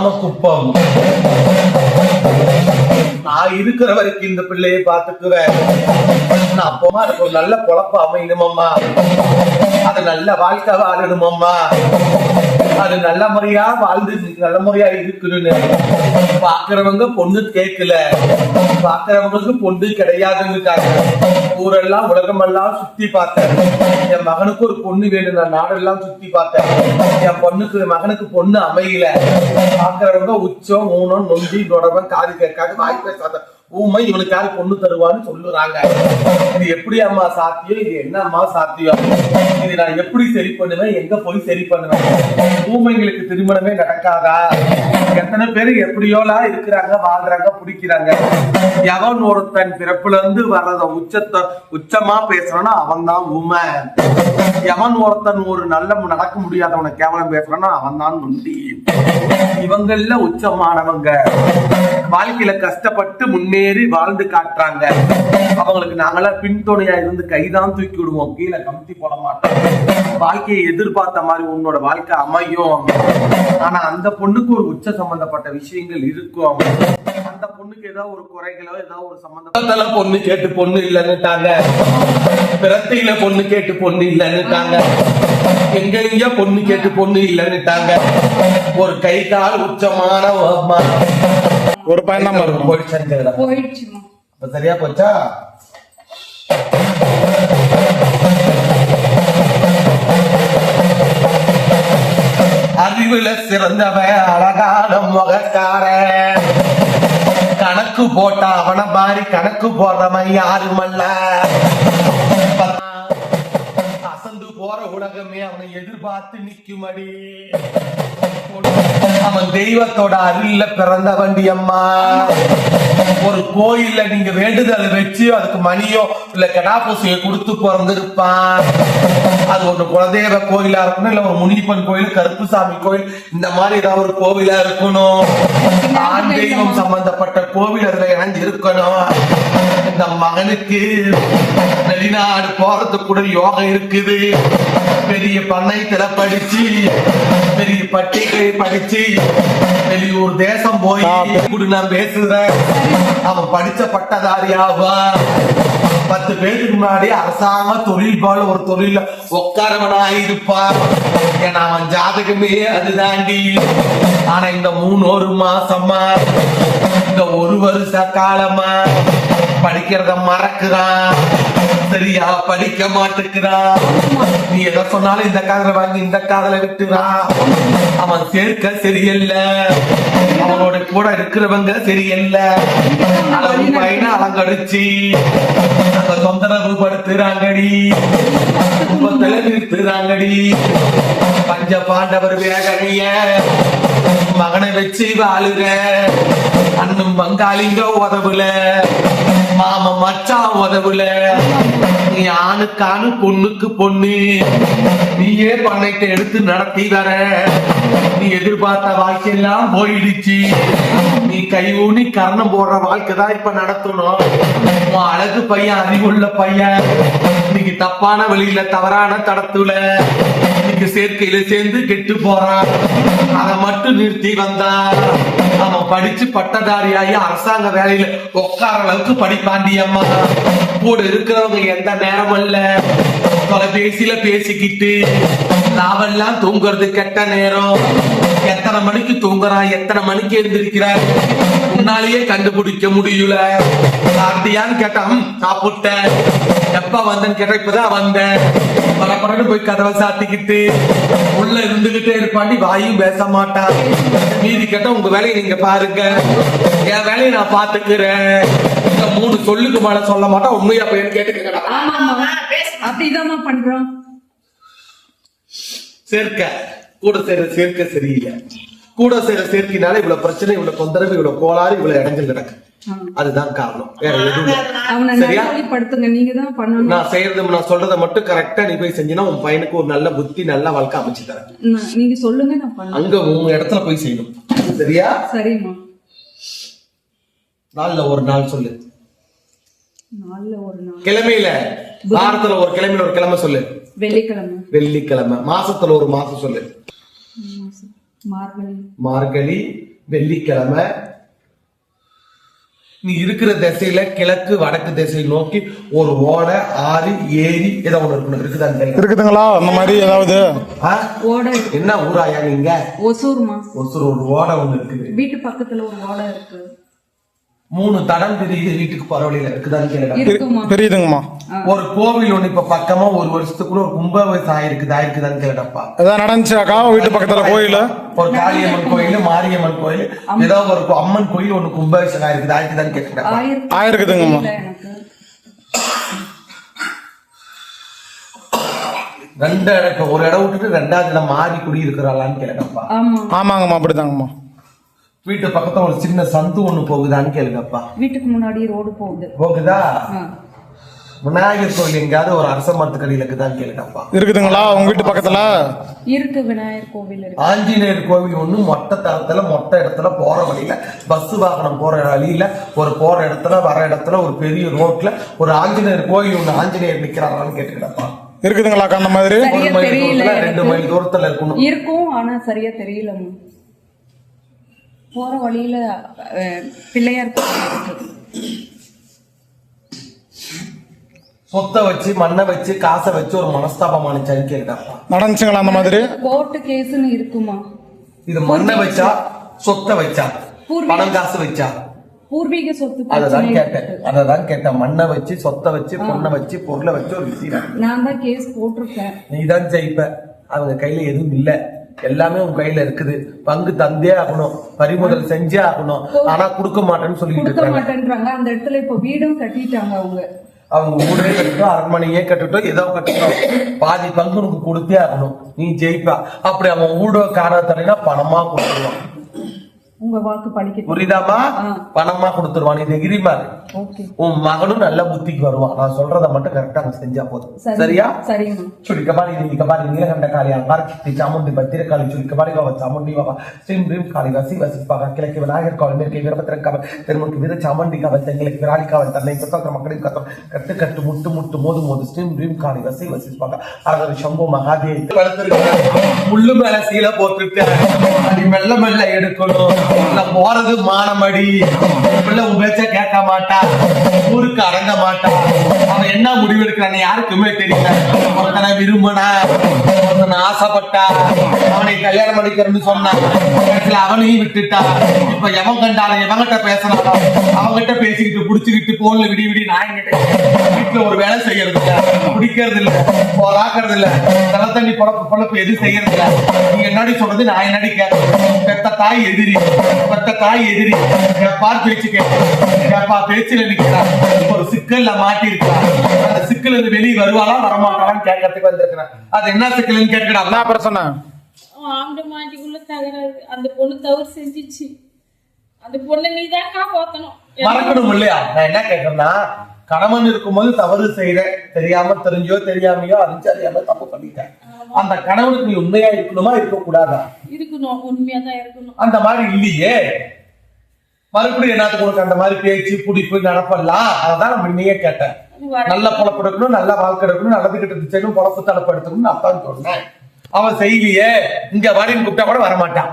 நாமக்குப்பம். நான் இருக்கிற வரைக்கும் இந்த பிள்ளையை பாத்துக்குவேன். நான் அப்பமா அதுக்கு ஒரு நல்ல பொழப்பு அமையணுமம்மா, அது நல்ல வாழ்க்கை வாழணுமம்மா, அது நல்ல முறையா வாழ்ந்து நல்ல முறையா இருக்கணும்னு பாக்குறவங்க பொண்ணு கேட்கல, பாக்குறவங்களுக்கு பொண்ணு கிடையாதுன்னு ஊரெல்லாம் உலகமெல்லாம் சுத்தி பார்த்தேன். என் மகனுக்கு ஒரு பொண்ணு வேணும், நான் நாடெல்லாம் சுத்தி பார்த்தேன். என் மகனுக்கு பொண்ணு அமையல. பாக்குறவங்க உச்சம் ஊனம் நொண்டி நொடவன் காது கேட்காது வாய் பேசாத ஊமை இவனுக்கு யாரு பொண்ணு தருவான்னு சொல்லுறாங்க. இது எப்படி அம்மா சாத்தியம்? இது என்ன அம்மா சாத்தியம்? இது நான் எப்படி சரி பண்ணுவேன்? எங்க போய் சரி பண்ணுவேன்? ஊமைங்களுக்கு திருமணமே நடக்காதா? எத்தனை பேரு எப்படியோலாம் இருக்கிறாங்க, வாழ்றாங்க, பிடிக்கிறாங்க. எவன் ஒருத்தன் பிறப்புல இருந்து வர்றத உச்சமா பேசுறானோ அவன் தான் ஊமை. எவன் ஒருத்தன் ஒரு நல்ல நடக்க முடியாதவனை கேவலம் பேசுறானோ அவன் தான் நொண்டி. இவங்கள உச்சமானவங்க வாழ்க்கையில கஷ்டப்பட்டு முன்னேறி வாழ்ந்து காட்டுறாங்க. அவங்களுக்கு நாங்களாம் பின்துணையா இருந்து கைதான் தூக்கி விடுவோம், கீழே கமிட்டி போட மாட்டோம். வாழ்க்கையை எதிர்பார்த்த மாதிரி உன்னோட வாழ்க்கை அமையும். ஆனா அந்த பொண்ணுக்கு ஒரு உச்ச சம்பந்தப்பட்ட விஷயங்கள் இருக்கும். அந்த பொண்ணுக்கு ஏதாவது ஒரு குறைகளோ ஏதாவது ஒரு சம்பந்தம் பொண்ணு கேட்டு பொண்ணு இல்லன்னுட்டாங்க, பிறத்தையில பொண்ணு கேட்டு பொண்ணு இல்லன்னுட்டாங்க, எங்க பொண்ணு கேட்டு பொண்ணு இல்லன்னுட்டாங்க. ஒரு கை கால் உச்சமான ஒரு பையன் தான் போயிடுச்சு. சரியா போச்சா? அறிவுல சிறந்தவ அழகான முகக்கார, கணக்கு போட்டா அவனை மாதிரி கணக்கு போடுறவன் யாருமல்ல. அசந்து போற உலகமே அவனை எதிர்பார்த்து நிக்குமடி. அவன் தெய்வத்தோட அருள்ல பிறந்த வண்டி அம்மா. ஒரு கோயில்ல நீங்க வேண்டுதல் வச்சு அதுக்கு மணியோ இல்ல கடாபூசியை கொடுத்து பிறந்திருப்பான். அது ஒண்ணு குலதெய்வ கோயிலா இருக்கணும், இல்ல ஒரு முனிப்பன் கோயில், கருப்புசாமி கோயில், இந்த மாதிரி ஏதாவது ஒரு கோவிலா இருக்கணும். ஆண் தெய்வம் சம்பந்தப்பட்ட கோவில் அதுல இணைஞ்சு இருக்கணும். இந்த மகனுக்கு வெளிநாடு போறதுக்கு கூட யோகம் இருக்குது. பெரிய பண்ணைத்துல படிச்சு, பெரிய பட்டிகை படிச்சு, வெளியூர் தேசம் போய் நான் பேசுறேன். அவன் படிச்ச பட்டதாரியாவா 10 பேருக்கு முன்னாடி அரசாங்க தொழில் போல ஒரு தொழில உட்காரவனாயிருப்பான். ஏன்னா அவன் ஜாதகமே அதுதாண்டி. ஆனா இந்த 3 மாசமா, இந்த 1 வருஷ காலமா படிக்கிறத மறக்கிறான், சரியா படிக்க மாட்டேங்கிறான். நீ எதை சொன்னாலும் இந்த காதல வாங்கி இந்த காதல விட்டுறான். அவன் சேர்க்க சரியில்ல, அவனோட கூட இருக்கிறவங்க சரியில்ல. அளவு பையனை அலங்கடிச்சு அங்க தொந்தரவு படுத்துறாங்கடி, குடும்பத்துல நிறுத்துறாங்கடி. பஞ்ச பாண்டவர் வேகனைய மகனை வச்சு வாழுற, அண்ணும் பங்காளிங்க உதவுல, மாம மச்சான் உதவுல. நீ ஆணுக்கானு பொண்ணுக்கு பொண்ணு, நீயே பண்ணைட்ட எடுத்து நடத்தி வர. நீ எதிர்பார்த்த வாழ்க்கையெல்லாம் போயிடுச்சு. நீ கை ஊனி கர்ணம் போடுற வாழ்க்கை தான் இப்ப நடத்தணும். உன் அழகு பையன், அறிவுள்ள பையன் இன்னைக்கு தப்பான வழியில தவறான தடத்துல இன்னைக்கு சேர்க்கையில சேர்ந்து கெட்டு போறான். அதை மட்டும் நிறுத்தி வந்தா அவன் படிச்சு பட்டதாரியாகி அரசாங்க வேலையில உட்கார அளவுக்கு படிப்பாண்டி அம்மா. கூட இருக்கிறவங்க எந்த நேரம் இல்ல தொலைபேசியில பேசிக்கிட்டு, நாவெல்லாம் தூங்குறது கெட்ட நேரம். எத்தனை மணிக்கு தூங்குறான், எத்தனை மணிக்கு எழுந்திருக்கிறார் முன்னாலேயே கண்டுபிடிக்க முடியல. சாப்பிட்டியான்னு கேட்டான், சாப்பிட்டேன். எப்ப வந்தேன்னு கேட்டா இப்பதான் வந்தேன். பரப்பரன்னு போய் கதவை சாத்திக்கிட்டு உள்ள இருந்துகிட்டே இருப்பாண்டி, வாயும் பேச மாட்டான். மீதி கேட்டா உங்க வேலையை நீங்க பாருங்க, என் வேலையை நான் பாத்துக்கிறேன். 3 சொல்லுக்கு மேல சொல்ல மாட்டான். உண்மையா போய் கேட்டுக்க. அப்படிதான் பண்றோம். சேர்க்க கூட சேர சேர்க்க சரியில்லை. கூட சேர சேர்க்கினால இவ்வளவு பிரச்சனை, இவ்வளவு தொந்தரவு, இவ்வளவு கோளாறு, இவ்வளவு இடைஞ்சல் நடக்கு. அதுதான் காரணம், வேற எதுவும் சரியா? நீங்க தான் பண்ணணும். நான் செய்யறது, நான் சொல்றதை மட்டும் கரெக்டா நீ போய் செஞ்சினா உன் பையனுக்கு ஒரு நல்ல புத்தி, நல்ல வாழ்க்கை அமைச்சு தரேன். நீங்க சொல்லுங்க, நான் பண்ணேன். அங்க உங்க இடத்துல போய் செய்யணும், சரியா? சரிம்மா. நாள்ல ஒரு நாள் சொல்லு. நாள்ல ஒரு நாள், கிழமையில, வாரத்துல ஒரு கிழமையில ஒரு கிழமை சொல்லு. வெள்ளிக்கிழமை. வெள்ளிக்கிழமை. மாசத்துல ஒரு மாசம் சொல்லு. மார்கழி. மார்கழி. வெள்ளிக்கிழமை நீ இருக்கிற திசையில கிழக்கு வடக்கு திசை நோக்கி ஒரு ஓடை, ஆறு, ஏரி ஏதோ ஒண்ணு இருக்கணும். இருக்குதான்னு இருக்குதுங்களா அந்த மாதிரி ஏதாவது? ஓடை என்ன ஊராயா நீங்க? ஒசூர்மா. ஒசூர் ஒரு ஓடை ஒண்ணு இருக்குது. வீட்டு பக்கத்துல ஒரு ஓடை இருக்கு. 3 தடம் தெரியுது வீட்டுக்கு போற வழியில. இருக்குதான்னு கேளுங்க. இருக்குமா? தெரியுதுங்கம்மா. ஒரு கோவில் ஒண்ணு இப்ப பக்கமா ஒரு வருஷத்துக்குள்ள ஒரு கும்பாபிஷேகம் ஆயிருக்குதான்னு கேட்டப்பா. ஏதாவது நடந்துச்சாக்கா வீட்டு பக்கத்துல கோயில்? ஒரு காளியம்மன் கோயில், மாரியம்மன் கோயில், ஏதோ ஒரு அம்மன் கோயில் ஒண்ணு கும்பாபிஷேகம் ஆயிருக்குதான்னு கேட்டா. ஆயிருக்குதுங்கம்மா. எனக்கு 2 இடம், ஒரு இடம் விட்டுட்டு 2வது இடம் மாறி குடி இருக்கிறாளான்னு கேளுங்கப்பா. ஆமாங்கம்மா அப்படிதாங்கம்மா. வீட்டு பக்கத்துல ஒரு சின்ன சந்து ஒண்ணு போகுதான்னு கேளுங்கப்பா. வீட்டுக்கு முன்னாடி ரோடு போகுது. போகுதா? விநாயகர் கோயில் எங்காவது ஒரு அரச மரத்துக்கடியில இருக்குதான்னு கேளுங்கப்பா. இருக்குதுங்களா உங்க வீட்டு பக்கத்துல? இருக்கு, விநாயகர் கோவில் இருக்கு. ஆஞ்சநேயர் கோவில் ஒண்ணு மொட்டை தளத்துல மொட்டை இடத்துல போற வழியில பஸ் வாகனம் போற வழியில ஒரு போற இடத்துல வர இடத்துல ஒரு பெரிய ரோட்ல ஒரு ஆஞ்சநேயர் கோயில் ஒண்ணு ஆஞ்சநேயர் நிக்கிறாரான்னு கேட்டுக்கிட்டப்பா. இருக்குதுங்களாக்கா அந்த மாதிரி? 1 மைல் தூரத்துல 2 மைல் தூரத்துல இருக்கணும். இருக்கும், ஆனா சரியா தெரியலம்மா. போற வழியில பிள்ளையார் கோவில் இருக்கு. சொத்தை வச்சு மண்ணை வச்சு காசை வச்சு ஒரு மனஸ்தாபம் ஆனிச்சான்னு கேட்டாப்பா. நடந்துச்சுங்களா அந்த மாதிரி? கோர்ட்டு கேஸ்னு இருக்குமா? இது மண்ணை வச்சா, சொத்தை வச்சா, பணம் காசு வச்சா? பூர்வீக சொத்து. அததான் கேட்டேன். மண்ணை வச்சு, சொத்தை வச்சு, பொண்ணை வச்சு, பொருளை வச்சு ஒரு விஷயம். நான் தான் கேஸ் போட்டிருக்கேன். நீதான் ஜெயிப்ப. அவங்க கையில எதுவும் இல்ல, எல்லாமே உங்க கையில இருக்குது. பங்கு தந்தே ஆகணும், பறிமுதல் செஞ்சே ஆகணும். ஆனா கொடுக்க மாட்டேன்னு சொல்லிட்டு மாட்டேன்றாங்க. அந்த இடத்துல இப்ப வீடும் கட்டிட்டாங்க. அவங்க ஊரே கட்டட்டும், அரண்மனையே கட்டட்டும், ஏதோ கட்டட்டும், பாதி பங்கு உனக்கு கொடுத்தே ஆகணும். நீ ஜெயிப்பா. அப்படி அவன் ஊட காணத்தரைனா பணமா கொடுத்துருவான். உங்க வாக்கு படிக்க புரியுதாமா? பணமா கொடுத்துருவான். நீ எகிரிமாரு. உன் மகனும் நல்ல புத்திக்கு வருவான். நான் சொல்றத மட்டும் கரெக்டா செஞ்சா போதும். சரியா? சரிங்க. சுடிக்கபாடி நீலகபாடி நீலகண்ட காளி அங்கார் சாமுண்டி பத்திரகாளி சுடிக்கபாடி பாபா சாமுண்டி பாபா ஸ்ரீம் ரீம் காளி வசி வசிப்பாக கிழக்கு விநாயகர் காவல் மேற்கு வீரபத்திரக்காவல் தென்முக்கு வீர சாமுண்டி காவல் தெங்களுக்கு விராலி காவல் தன்னை சுத்தந்திர மக்களின் கத்தம் கட்டு கட்டு முட்டு முட்டு மோது மோது ஸ்ரீம் ரீம் காளி வசி வசிப்பாக அழகர் சம்பு மகாதேவி முள்ளு மேல சீல போட்டுட்டு அடி மெல்ல மெல்ல எடுக்கணும். போறது மானமடி. பிள்ளை உன் பேச்ச கேட்க மாட்டா, ஊருக்கு அடங்க மாட்டா. அவன் என்ன முடிவு எடுக்கிறான்னு யாருக்குமே தெரியல. ஒருத்தனை விரும்பினா, ஒருத்தனை ஆசைப்பட்டா, அவனை கல்யாணம் பண்ணிக்கிறன்னு சொன்னா, அவனையும் விட்டுட்டா. இப்ப எவன் கண்டாலும் எவங்கிட்ட பேசினாலும் அவங்கிட்ட பேசிக்கிட்டு புடிச்சுக்கிட்டு போன்ல விடி விடி நாயங்கிட்ட வீட்டுல ஒரு வேலை செய்யறது இல்ல, குடிக்கிறது இல்ல, போராக்குறது இல்ல, தலை தண்ணி பொழப்பு எதுவும் செய்யறது இல்ல. நீ என்னடி சொல்றது, நான் என்னடி கேட்கறது? பெத்த தாய் எதிரி, பெத்த தாய் எதிரி. பார் பேச்சு கேட்பா, பேச்சுல நிக்கிறா. ஒரு சிக்கல்ல மாட்டி இருக்கா. அந்த சிக்கல் இருந்து வெளியே வருவாளா வரமாட்டாளான்னு கேட்கறதுக்கு வந்திருக்கிறேன். அது என்ன சிக்கல்னு கேட்கிறா. என்ன பிரச்சனை? ஆண்டு மாட்டிக்குள்ள தகராறு. அந்த பொண்ணு தவறு செஞ்சிச்சு. அந்த பொண்ணை நீதான் காப்பாத்தணும். மறக்கணும் இல்லையா? நான் என்ன கேட்கறேன்னா, கணவன் இருக்கும்போது தவறு செய்யற, தெரியாம தெரிஞ்சோ தெரியாமையோ அறியாம தப்பு பண்ணிட்டேன். அந்த கணவனுக்கு நீ உண்மையா இருக்கணுமா இருக்க கூடாதா? இருக்கணும், உண்மையாதான் இருக்கணும். அந்த மாதிரி இல்லையே. மறுபடியும் என்னத்துக்கு உனக்கு அந்த மாதிரி பேச்சு பிடிப்பு நடப்பெல்லாம்? அதான் நம்ம இன்னையே கேட்டேன். நல்ல பொழப்பு எடுக்கணும், நல்ல வாழ்க்கை எடுக்கணும், நல்லது கிட்ட செய்யணும், பொழப்பு தடப்பு எடுத்துக்கணும் அத்தான் சொன்னேன். அவன் செய்யலையே. இங்க வாடின்னு கூப்பிட்டா கூட வரமாட்டான்.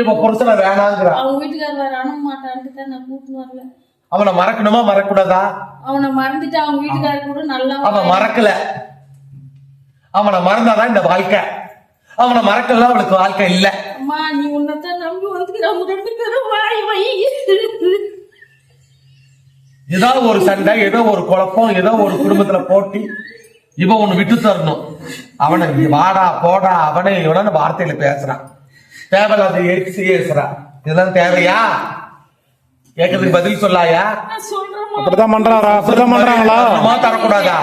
இப்ப புருஷனை வேணாங்கிற அவங்க வீட்டுக்காரர் வேற அனுப்ப மாட்டான்ட்டு தான் நான் கூட்டின்னு வரல. அவனை மறக்கணுமா மறக்கூடாதா? அவனை மறந்துட்டு அவங்க வீட்டுக்காரர் கூட நல்லா. அவன் மறக்கல. அவனை மறந்தாதான் இந்த வாழ்க்கை. அவனை மறக்கலாம் அவளுக்கு வாழ்க்கை இல்ல. அம்மா நீ உன்னதான் நம்பி வந்து நம்ம 2 பேரும் வாய் வை. ஏதோ ஒரு சண்டை, ஏதோ ஒரு குழப்பம், ஏதோ ஒரு குடும்பத்துல போட்டி. இவன் ஒண்ணு விட்டு தரணும். அவனை வாடா போடா அவனை இவன வார்த்தையில பேசுறான். தேவையில்லாத பேசுறான். இதெல்லாம் தேவையா? கேட்கறதுக்கு பதில் சொல்லாயா? அப்படிதான் பண்றாரா? அப்படிதான் பண்றாங்களா? தரக்கூடாதா?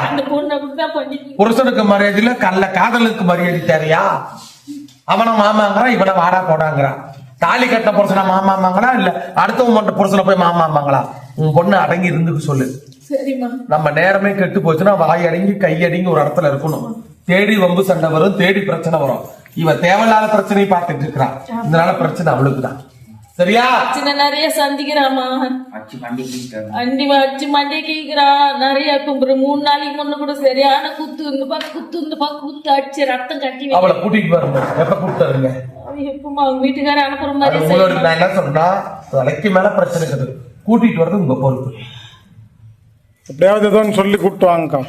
புருஷனுக்கு மரியாதை இல்ல, கல்ல காதலுக்கு மரியாதை தேவையா? அவனை மாமாங்கிறான், இவனை வாடா போடாங்கிறான். தாலி கட்ட புருஷனை மாமாமாங்களா இல்ல அடுத்தவங்க மட்டும் புருஷனை போய் மாமாமாங்களா? உன் பொண்ணு அடங்கி இருந்துக்கு சொல்லு. நம்ம நேரமே கெட்டு போச்சுன்னா வாய் அடங்கி கை அடங்கி ஒரு இடத்துல இருக்கணும். தேடி வம்பு சண்டை வரும், தேடி பிரச்சனை வரும். இவ தேவையில்லாத பிரச்சனையை பார்த்துட்டு இருக்கிறான். இதனால பிரச்சனை அவளுக்குதான். சரியா? நிறைய சந்திக்கிறாமா, அண்டி வச்சு மண்டே கேக்குறா நிறைய. இப்ப 3 நாளைக்கு முன்ன கூட சரியான குத்து, இந்த பக்கம் குத்து, இந்த பக்கம் குத்து அடிச்சு ரத்தம் கட்டி. அவளை கூட்டிட்டு வருங்க. எப்ப கூப்பிட்டு வருங்க? எப்பமா அவங்க வீட்டுக்காரர் அனுப்புற அது மாதிரி உங்களோட செய்யணும். நான் என்ன சொல்றேன்னா தலைக்கு மேல பிரச்சனை இருக்குது, கூட்டிட்டு வர்றது உங்க பொறுப்பு. எப்படியாவது ஏதோ ஒன்று சொல்லி கூப்பிட்டு வாங்கக்கா.